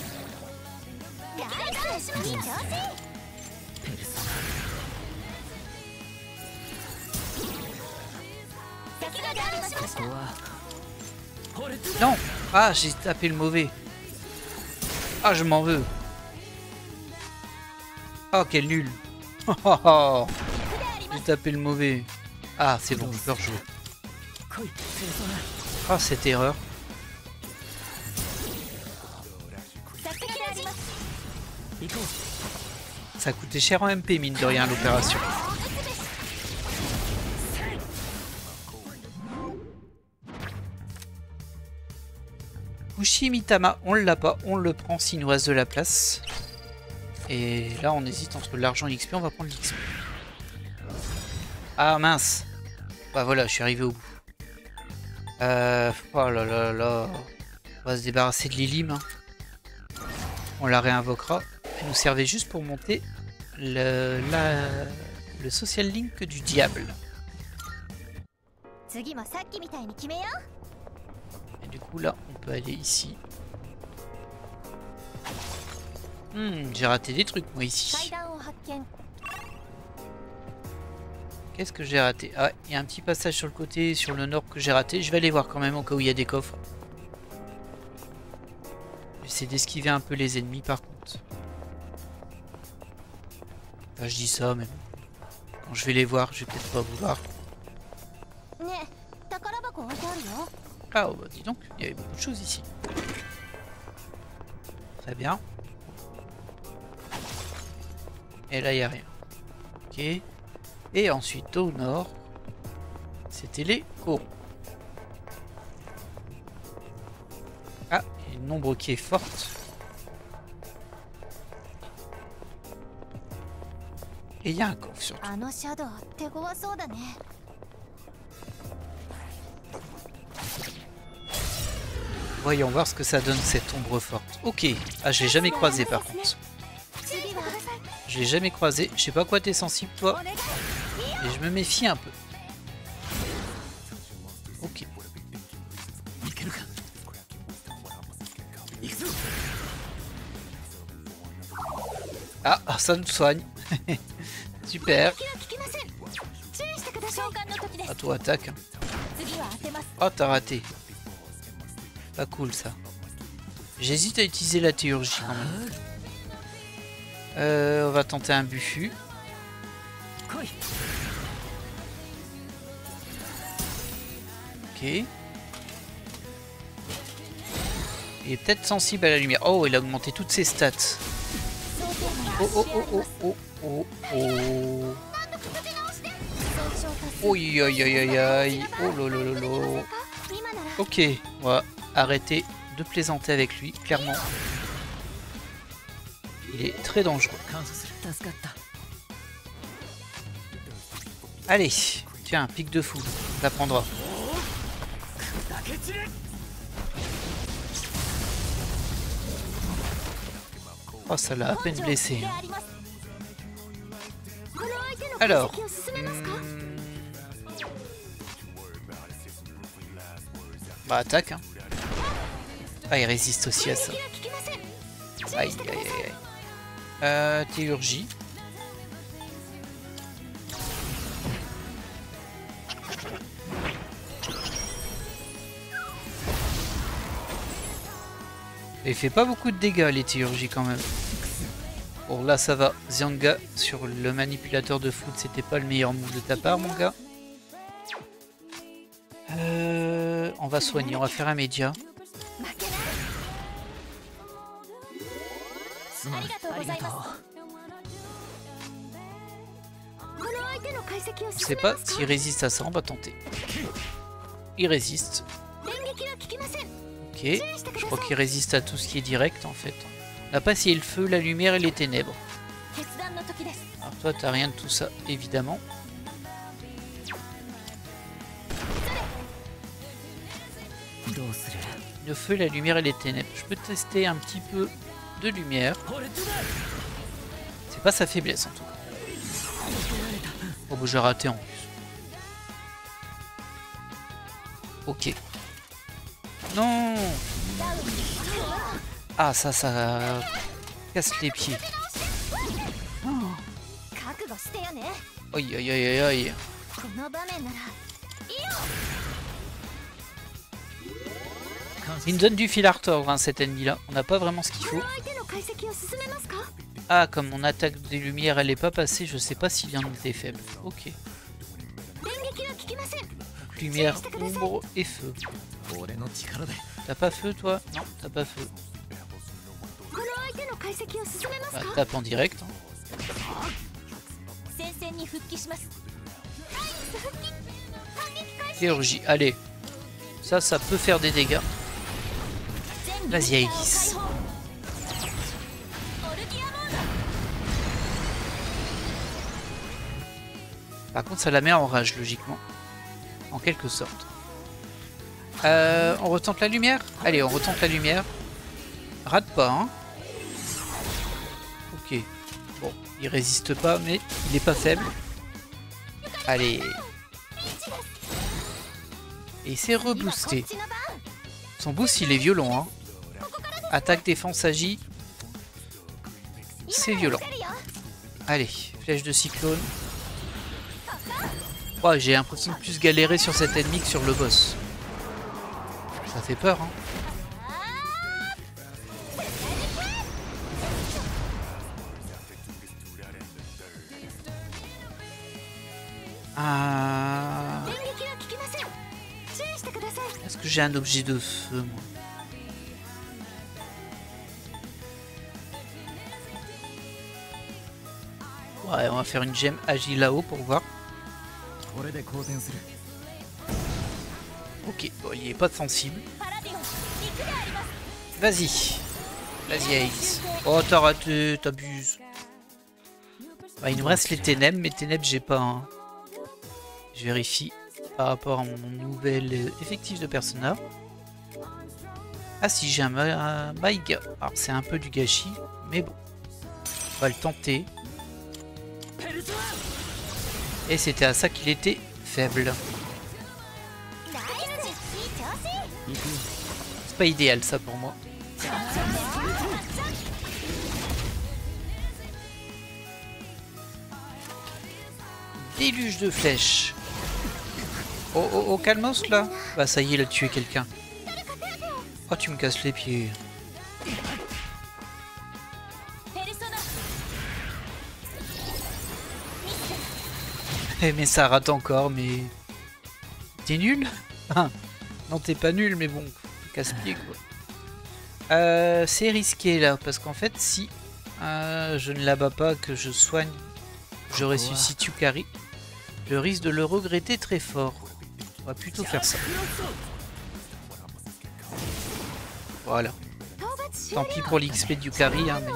Non. Ah, j'ai tapé le mauvais. Ah, je m'en veux. Oh, quel nul. J'ai tapé le mauvais. Ah, c'est bon, je peux rejouer. Ah, cette erreur. Ça coûtait cher en MP, mine de rien, l'opération. Fushimitama, on l'a pas, on le prend s'il nous reste de la place. Et là on hésite entre l'argent et l'XP, on va prendre l'XP. Ah mince. Bah voilà, je suis arrivé au bout. Oh là là là. On va se débarrasser de Lilim. Hein. On la réinvoquera. Elle nous servait juste pour monter le social link du diable. Et du coup là, on peut aller ici. J'ai raté des trucs moi ici. Qu'est-ce que j'ai raté? Ah, il y a un petit passage sur le côté, sur le nord que j'ai raté. Je vais aller voir quand même au cas où il y a des coffres. J'essaie d'esquiver un peu les ennemis par contre. Enfin, je dis ça, mais quand je vais les voir, je vais peut-être pas vouloir. Ah, oh, bah dis donc, il y avait beaucoup de choses ici. Très bien. Et là, il n'y a rien. Ok. Et ensuite, au nord, c'était les corons. Ah, il y a une ombre qui est forte. Et il y a un coffre surtout. Voyons voir ce que ça donne cette ombre forte. Ok. Ah, je l'ai jamais croisé par contre. Je l'ai jamais croisé. Je sais pas quoi t'es sensible toi. Et je me méfie un peu. Ok. Ah, ça nous soigne. Super. Ah, toi attaque. Oh, t'as raté. Pas cool ça. J'hésite à utiliser la théurgie quand même. On va tenter un Bufu. Ok. Il est peut-être sensible à la lumière. Oh, il a augmenté toutes ses stats. Oh, oh, oh, oh, oh, oh, oh. Oh, aïe, aïe, aïe, aïe. Oh, lolo. Ok, on va arrêter de plaisanter avec lui, clairement. Il est très dangereux. Allez, tiens, pic de fou, ça prendra. Oh, ça l'a à peine blessé. Alors, bah attaque. Hein. Ah, il résiste aussi à ça. Aïe, aïe, aïe, aïe. Théurgie. Il fait pas beaucoup de dégâts les théurgies quand même. Bon là ça va. Xianga sur le manipulateur de foot, c'était pas le meilleur move de ta part mon gars. On va soigner, on va faire un média. Je sais pas s'il résiste à ça, on va tenter. Il résiste. Ok, je crois qu'il résiste à tout ce qui est direct en fait. On n'a pas essayé le feu, la lumière et les ténèbres. Alors toi t'as rien de tout ça évidemment. Le feu, la lumière et les ténèbres. Je peux tester un petit peu de lumière. C'est pas sa faiblesse en tout cas. Oh bah j'ai raté en plus. Ok. Non. Ah ça casse les pieds. Oh. Aïe aïe aïe aïe aïe. Il nous donne du fil à retordre hein, cet ennemi là. On n'a pas vraiment ce qu'il faut. Ah comme mon attaque des lumières elle est pas passée, je sais pas s'il y en était faible. Ok. Lumière, ombre et feu. T'as pas feu toi? Non, t'as pas feu. Bah, tape en direct. Hein. Théurgie, allez. Ça peut faire des dégâts. Vas-y Aegis. Par contre ça la met en rage logiquement. En quelque sorte. On retente la lumière? Allez, on retente la lumière. Rate pas, hein. Ok. Bon, il résiste pas, mais il est pas faible. Allez. Et il s'est reboosté. Son boost, il est violent, hein. Attaque, défense, agit. C'est violent. Allez, flèche de cyclone. Oh, j'ai l'impression de plus galérer sur cet ennemi que sur le boss. Ça fait peur, hein. Ah... Est-ce que j'ai un objet de feu, moi? Ouais, on va faire une gemme agile là-haut pour voir. Ok, bon, il est pas sensible. Vas-y. Vas-y, Ace. Oh, t'as raté, t'abuses. Bah, il nous reste les ténèbres, mais ténèbres, j'ai pas. Hein. Je vérifie par rapport à mon nouvel effectif de personnage. Ah si, j'ai un Maïga. Alors, c'est un peu du gâchis, mais bon. On va le tenter. Et c'était à ça qu'il était faible. C'est pas idéal ça pour moi. Déluge de flèches. Oh oh oh, calmos là. Bah ça y est, il a tué quelqu'un. Oh, tu me casses les pieds. Mais ça rate encore, mais... T'es nul? Non, t'es pas nul, mais bon, casse-pied quoi. C'est risqué là, parce qu'en fait, si je ne la bats pas, que je soigne, je ressuscite Yukari, je risque de le regretter très fort. On va plutôt faire ça. Voilà. Tant pis pour l'XP de Yukari, hein, mais...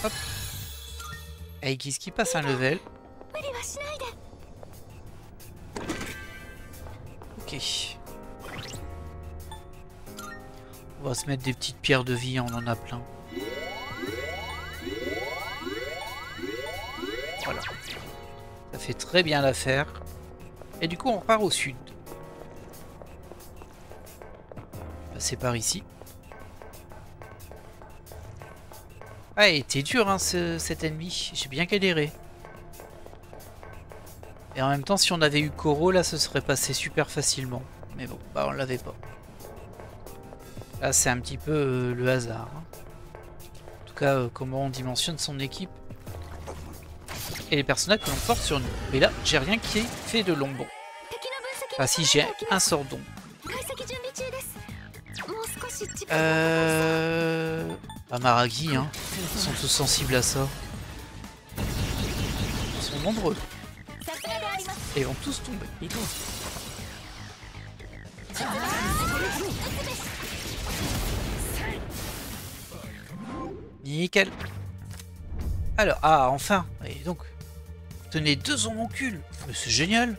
Hop. Aegis qui passe un level. Ok. On va se mettre des petites pierres de vie, on en a plein. Voilà. Ça fait très bien l'affaire. Et du coup on repart au sud. Passer par ici. Ah, il était dur hein, cet ennemi, j'ai bien galéré. Et en même temps, si on avait eu Koro, là, ce serait passé super facilement. Mais bon, bah on l'avait pas. Là, c'est un petit peu le hasard. Hein. En tout cas, comment on dimensionne son équipe. Et les personnages que l'on porte sur nous. Mais là, j'ai rien qui est fait de l'ombre. Ah si, j'ai un sort d'ombre. Bah, Maragi, hein. Ils sont tous sensibles à ça. Ils sont nombreux. Et ils vont tous tomber. Nickel. Alors, ah, enfin. Et donc, tenez deux hommoncules. Mais c'est génial.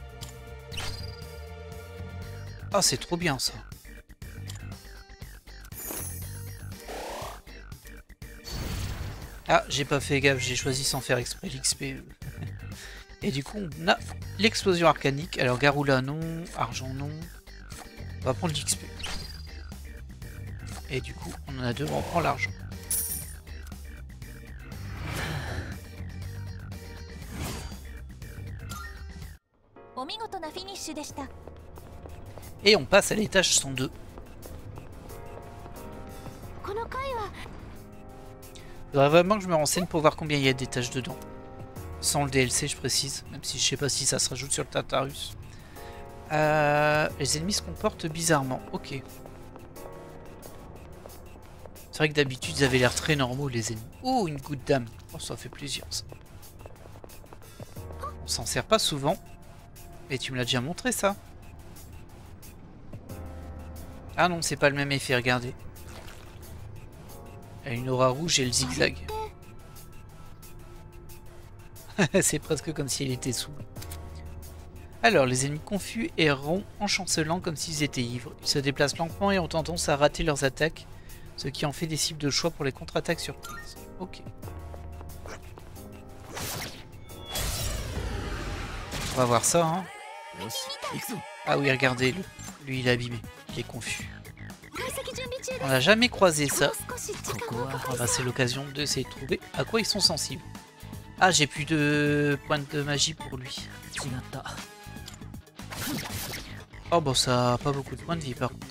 Ah, c'est trop bien ça. Ah, j'ai pas fait gaffe, j'ai choisi sans faire exprès l'XP. Et du coup, on a l'explosion arcanique. Alors, Garula non, argent non. On va prendre l'XP. Et du coup, on en a deux, on prend l'argent. Et on passe à l'étage 102. Il faudrait vraiment que je me renseigne pour voir combien il y a d'étages dedans. Sans le DLC, je précise. Même si je sais pas si ça se rajoute sur le Tartarus. Les ennemis se comportent bizarrement. Ok. C'est vrai que d'habitude, ils avaient l'air très normaux, les ennemis. Oh, une goutte d'âme. Oh, ça fait plaisir, ça. On s'en sert pas souvent. Et tu me l'as déjà montré, ça. Ah non, c'est pas le même effet, regardez. Elle a une aura rouge et le zigzag. C'est presque comme si elle était sous. Alors, les ennemis confus erreront en chancelant comme s'ils étaient ivres. Ils se déplacent lentement et ont tendance à rater leurs attaques, ce qui en fait des cibles de choix pour les contre-attaques surprises. Ok. On va voir ça, hein. Ah oui, regardez, lui il est abîmé, il est confus. On n'a jamais croisé ça. Ah bah, c'est l'occasion de essayer de trouver à quoi ils sont sensibles. Ah, j'ai plus de points de magie pour lui. Oh bon, ça a pas beaucoup de points de vie par contre.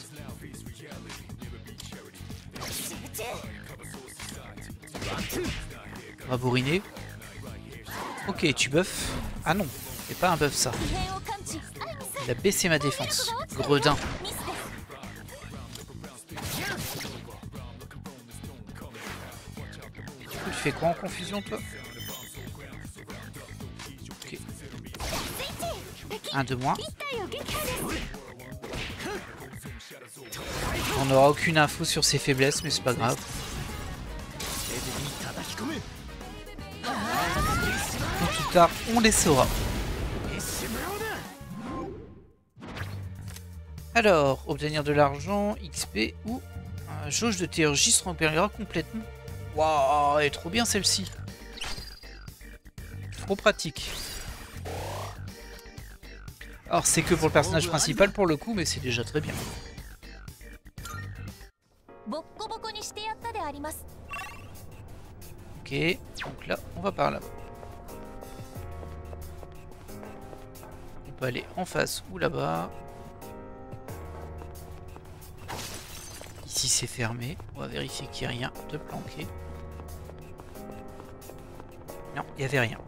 On va bourriner. Ok, tu buffes. Ah non, c'est pas un buff ça. Il a baissé ma défense. Gredin. Du coup, tu fais quoi en confusion toi? Ok. Un de moins. On n'aura aucune info sur ses faiblesses, mais c'est pas grave. Plus tard, on les saura. Alors, obtenir de l'argent, XP ou jauge de théurgie se remplira complètement. Waouh, elle est trop bien celle-ci. Trop pratique. Alors, c'est que pour le personnage principal pour le coup, mais c'est déjà très bien. Ok, donc là, on va par là-bas. On peut aller en face ou là-bas. Ici, c'est fermé. On va vérifier qu'il n'y a rien de planqué. Non, il n'y avait rien.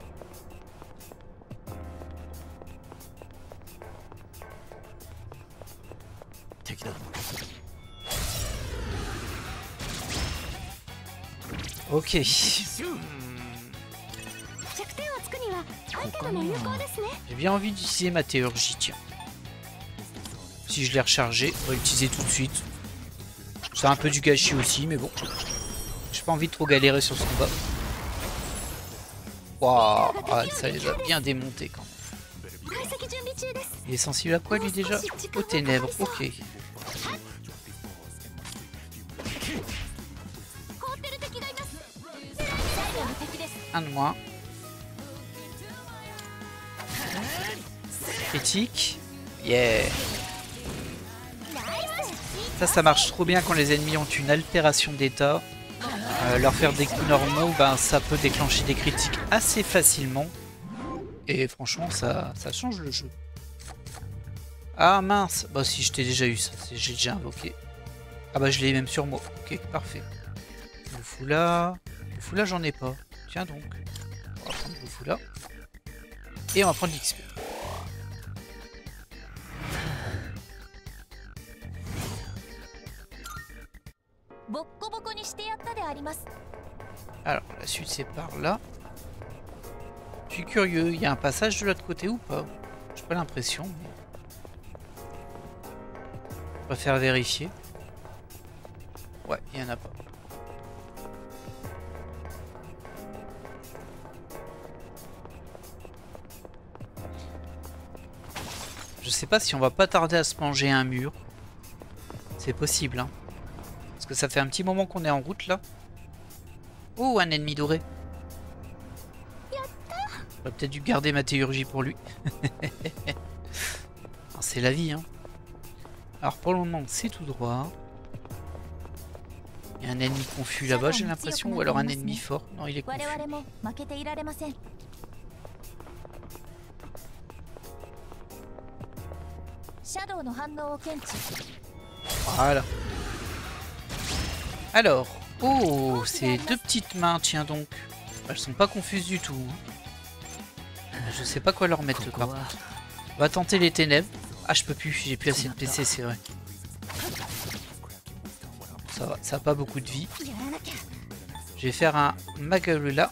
Ok. J'ai bien envie d'utiliser ma théurgie, tiens. Si je l'ai rechargé, on va l'utiliser tout de suite. C'est un peu du gâchis aussi, mais bon. J'ai pas envie de trop galérer sur ce combat. Waouh, ah, ça les a bien démontés quand même. Il est sensible à quoi lui déjà? Aux ténèbres, ok. Un de moins. Critique. Yeah. Ça marche trop bien quand les ennemis ont une altération d'état. Leur faire des coups normaux, ben, ça peut déclencher des critiques assez facilement. Et franchement, ça change le jeu. Ah mince. Bah si, je t'ai déjà eu ça. J'ai déjà invoqué. Ah bah je l'ai même sur moi. Ok, parfait. Le foulard. Le foulard, j'en ai pas. Tiens donc. On va prendre le foulard. Et on va prendre l'XP. Alors, la suite c'est par là. Je suis curieux, il y a un passage de l'autre côté ou pas? J'ai pas l'impression. Mais... je préfère vérifier. Ouais, il y en a pas. Je sais pas si on va pas tarder à se manger un mur. C'est possible, hein. Parce que ça fait un petit moment qu'on est en route là. Oh, un ennemi doré. J'aurais peut-être dû garder ma théurgie pour lui. C'est la vie, hein. Alors pour le moment, c'est tout droit. Il y a un ennemi confus là-bas, j'ai l'impression. Ou alors un ennemi fort. Non, il est confus. Voilà. Alors, oh, c'est deux petites mains, tiens donc. Elles sont pas confuses du tout. Je sais pas quoi leur mettre par contre. On va tenter les ténèbres. Ah, je peux plus, j'ai plus assez de PC, c'est vrai. Ça va, ça a pas beaucoup de vie. Je vais faire un Magalula.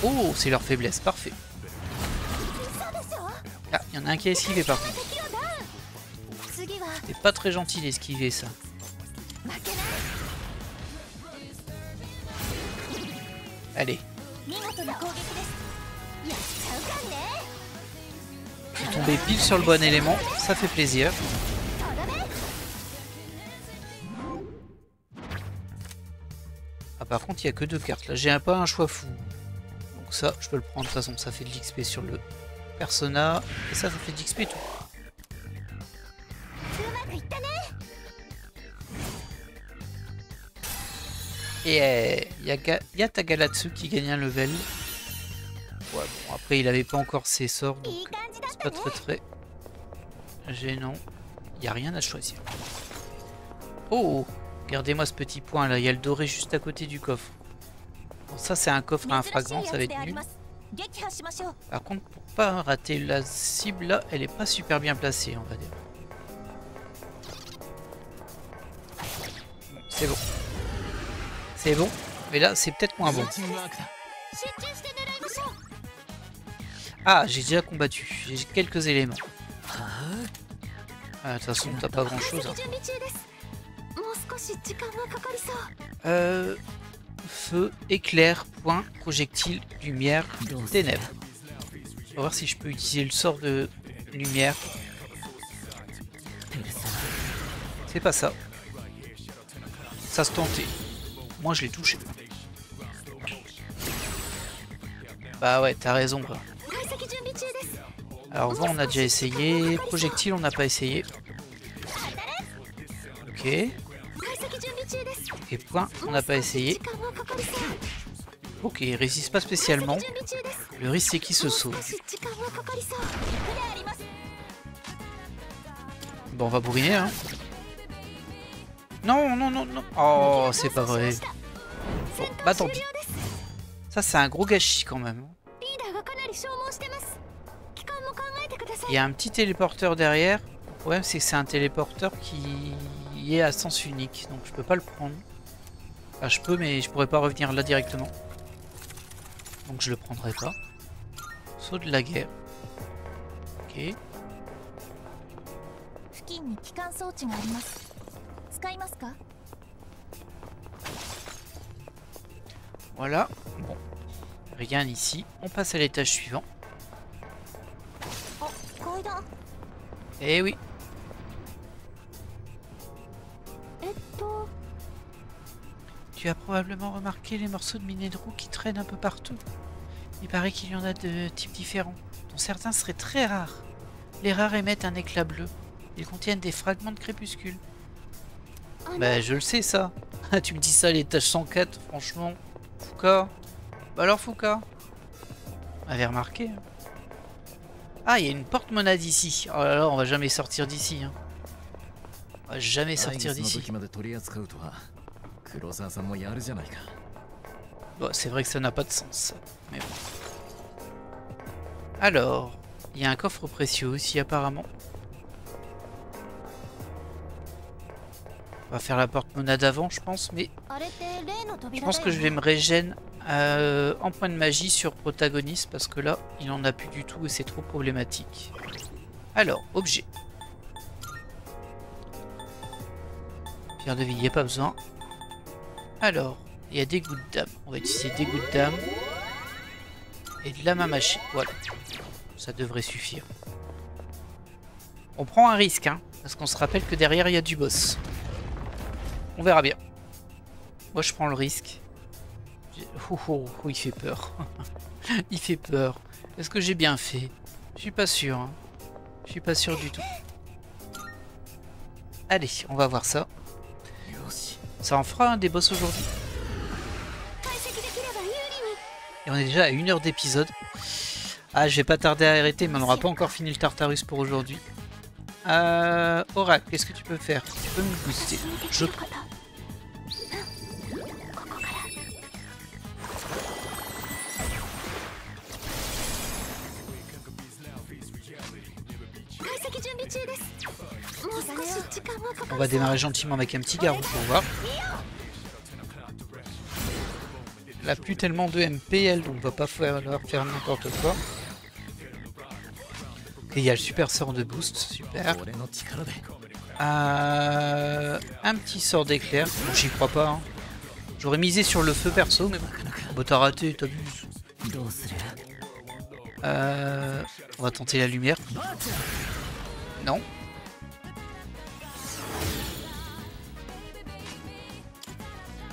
Oh, c'est leur faiblesse, parfait. Ah, il y en a un qui a esquivé par contre. C'est pas très gentil d'esquiver ça. Allez. Je suis tombé pile sur le bon élément, ça fait plaisir. Ah par contre il n'y a que 2 cartes, là j'ai pas un choix fou. Donc ça je peux le prendre, de toute façon ça fait de l'XP sur le persona, et ça fait de l'XP tout. Et il y a Tagalatsu qui gagne un level. Ouais, bon, après il avait pas encore ses sorts, donc c'est pas très gênant. Il n'y a rien à choisir. Oh, regardez-moi ce petit point là, il y a le doré juste à côté du coffre. Bon, ça c'est un coffre à un fragment, ça va être nul. Par contre, pour pas rater la cible là, elle est pas super bien placée, on va dire. C'est bon. C'est bon, mais là c'est peut-être moins bon. Ah, j'ai déjà combattu, j'ai quelques éléments. De toute façon, t'as pas grand chose. Hein. Feu, éclair, point, projectile, lumière, ténèbres. On va voir si je peux utiliser le sort de lumière. C'est pas ça. Ça se tentait. Moi je l'ai touché. Bah ouais, t'as raison quoi. Alors vent on a déjà essayé, projectile on n'a pas essayé. Ok. Et point on n'a pas essayé. Ok, il résiste pas spécialement. Le risque c'est qu'il se sauve. Bon on va bourriner hein. Non, non, non, non. Oh, c'est pas vrai. Bon, bah tant pis. Ça, c'est un gros gâchis quand même. Il y a un petit téléporteur derrière. Le problème, c'est que c'est un téléporteur qui est à sens unique. Donc, je peux pas le prendre. Enfin, je peux, mais je pourrais pas revenir là directement. Donc, je le prendrai pas. Saut de la guerre. Ok. Voilà, bon, rien ici, on passe à l'étage suivant. Eh oui. Tu as probablement remarqué les morceaux de minédrou qui traînent un peu partout. Il paraît qu'il y en a de types différents, dont certains seraient très rares. Les rares émettent un éclat bleu. Ils contiennent des fragments de crépuscule. Bah je le sais ça. Tu me dis ça à l'étage 104, franchement. Foucault. Bah alors Foucault. On avait remarqué. Hein. Ah il y a une porte-monade ici. Oh là là on va jamais sortir d'ici. Hein. On va jamais sortir d'ici. Bon c'est vrai que ça n'a pas de sens. Mais bon. Alors, il y a un coffre précieux ici apparemment. On va faire la porte-monade avant, je pense, mais je pense que je vais me régène en point de magie sur protagoniste parce que là, il en a plus du tout et c'est trop problématique. Alors, objet. Pierre de vie, il n'y a pas besoin. Alors, il y a des gouttes d'âme. On va utiliser des gouttes d'âme et de la main mâchée. Voilà, ça devrait suffire. On prend un risque, hein, parce qu'on se rappelle que derrière, il y a du boss. On verra bien. Moi je prends le risque. Il fait peur. Il fait peur. Est-ce que j'ai bien fait? Je suis pas sûr. Hein. Je suis pas sûr du tout. Allez, on va voir ça. Ça en fera un des boss aujourd'hui. Et on est déjà à 1 heure d'épisode. Ah, je vais pas tarder à arrêter, mais on n'aura pas encore fini le Tartarus pour aujourd'hui. Oracle, qu'est-ce que tu peux faire? Tu peux me booster. Je prends. On va démarrer gentiment avec un petit garou pour voir. Elle a plus tellement de MP elle, donc on va pas faire n'importe quoi. Et il y a le super sort de boost, super. Un petit sort d'éclair. Bon, j'y crois pas. Hein. J'aurais misé sur le feu perso, mais bon. Bon, t'as raté, t'abuses. On va tenter la lumière. Non.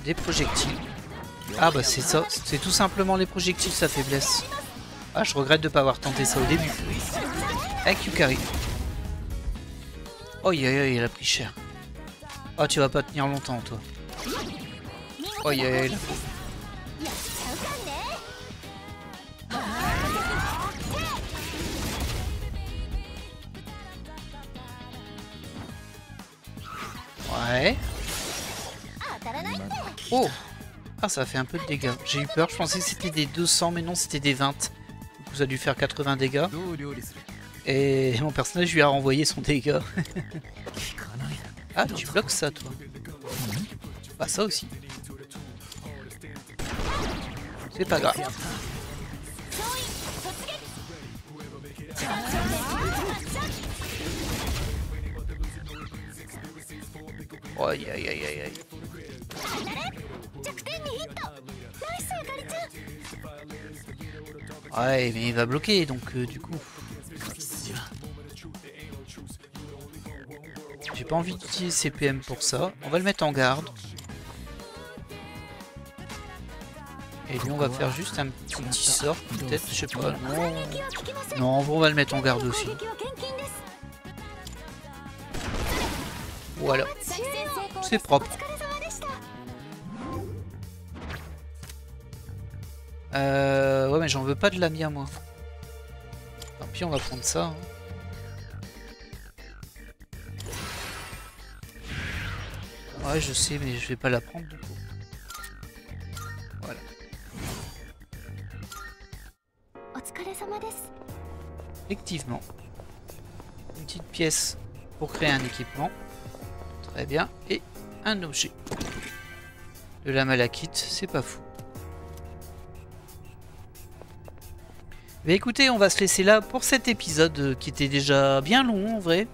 Des projectiles. Ah bah c'est ça. C'est tout simplement les projectiles, sa faiblesse. Ah, je regrette de pas avoir tenté ça au début. Avec Yukari. Oh, il a pris cher. Oh, tu vas pas tenir longtemps, toi. Oh, il a... Ouais. Oh. Ah, ça fait un peu de dégâts. J'ai eu peur, je pensais que c'était des 200, mais non, c'était des 20. Du coup, ça a dû faire 80 dégâts. Et mon personnage lui a renvoyé son dégât. Ah, tu bloques ça, toi. Bah, ça aussi. C'est pas grave. Aïe aïe aïe aïe aïe. Ouais, mais il va bloquer, donc du coup... J'ai pas envie d'utiliser CPM pour ça. On va le mettre en garde. Et lui, on va faire juste un petit sort, peut-être, je sais pas. Non, non, on va le mettre en garde aussi. Voilà. C'est propre. Ouais, mais j'en veux pas de la mienne, moi. Tant pis, on va prendre ça. Hein. Ouais, je sais, mais je vais pas la prendre du coup. Voilà. Effectivement. Une petite pièce pour créer un équipement. Très bien. Et un objet. De la malachite, c'est pas fou. Mais écoutez, on va se laisser là pour cet épisode qui était déjà bien long en vrai.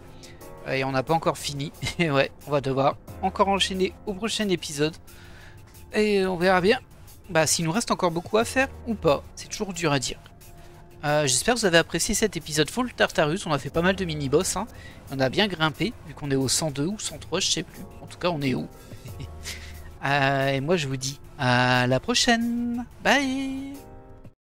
Et on n'a pas encore fini. Et ouais, on va devoir encore enchaîner au prochain épisode. Et on verra bien s'il nous reste encore beaucoup à faire ou pas. C'est toujours dur à dire. J'espère que vous avez apprécié cet épisode full Tartarus. On a fait pas mal de mini-boss. Hein. On a bien grimpé, vu qu'on est au 102 ou 103, je sais plus. En tout cas, on est haut. Et moi, je vous dis à la prochaine. Bye.